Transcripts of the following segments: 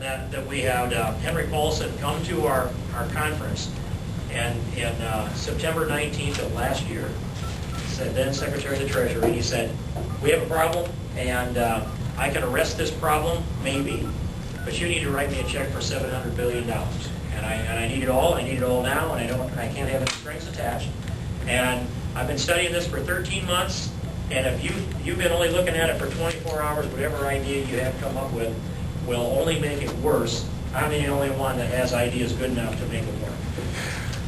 that we had Henry Paulson come to our conference, and in September 19th of last year, said then Secretary of the Treasury, he said, we have a problem, and I can arrest this problem, maybe, but you need to write me a check for $700 billion. And I need it all. I need it all now, and I can't have any strings attached. And I've been studying this for 13 months, and if you've been only looking at it for 24 hours, whatever idea you have come up with will only make it worse. I'm the only one that has ideas good enough to make it work.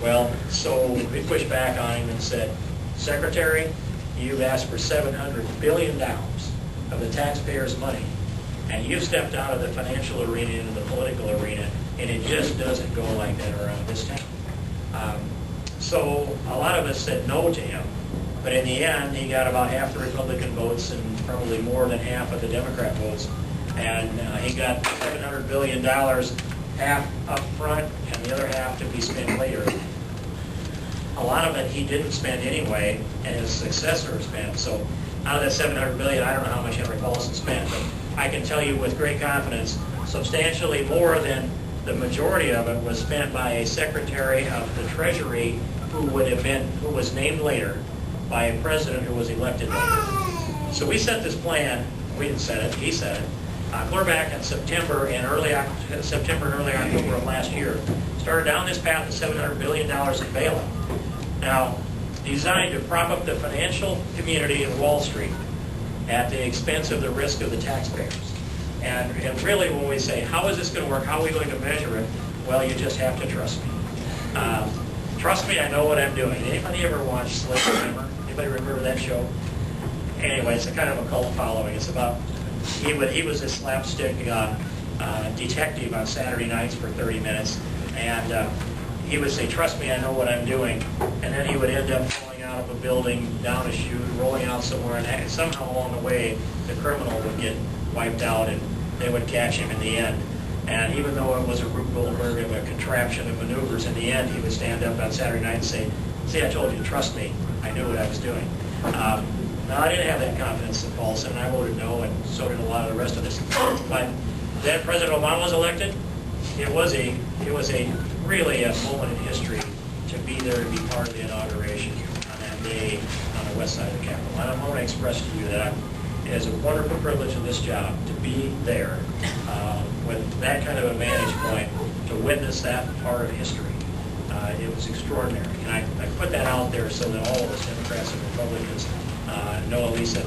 Well, so we pushed back on him and said, Secretary, you've asked for $700 billion of the taxpayers' money, and you've stepped out of the financial arena into the political arena, and it just doesn't go like that around this town. So a lot of us said no to him, but in the end, he got about half the Republican votes and probably more than half of the Democrat votes, and he got $700 billion, half up front and the other half to be spent later. A lot of it he didn't spend anyway, and his successor spent. So out of that $700 billion, I don't know how much Henry Paulson spent, but I can tell you with great confidence, substantially more than the majority of it was spent by a Secretary of the Treasury who was named later by a president who was elected later. So we set this plan. We didn't set it. He set it. Clear back in September and early October of last year, started down this path of $700 billion in bailout. Now, designed to prop up the financial community in Wall Street at the expense of the risk of the taxpayers. And really when we say, how is this going to work, how are we going to measure it, well, you just have to trust me. Trust me, I know what I'm doing. Anybody ever watch Slick Remember? Anybody remember that show? Anyway, it's a kind of a cult following. It's about, he was a slapstick detective on Saturday nights for 30 minutes, and he would say, trust me, I know what I'm doing, and then he would end up falling out of a building, down a chute, rolling out somewhere, and somehow along the way, the criminal would get wiped out, and they would catch him in the end. And even though it was a Rube Goldberg of a contraption of maneuvers, in the end, he would stand up on Saturday night and say, see, I told you, trust me, I knew what I was doing. Now, I didn't have that confidence in Paulson, and I voted no, and so did a lot of the rest of us. But then President Obama was elected. It was really a moment in history to be there and be part of the inauguration on that day on the west side of the Capitol. And I want to express to you that it is a wonderful privilege in this job to be there with that kind of a vantage point to witness that part of history. It was extraordinary. And I put that out there so that all of us, Democrats and Republicans, know at least that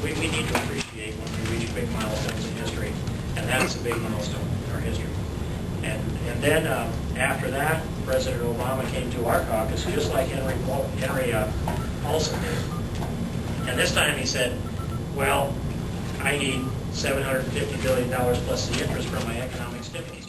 we need to appreciate when we reach big milestones in history, and that's a big milestone in our history. And then after that, President Obama came to our caucus just like Henry Paulson did. And this time he said, well, I need $750 billion plus the interest from my economic stimulus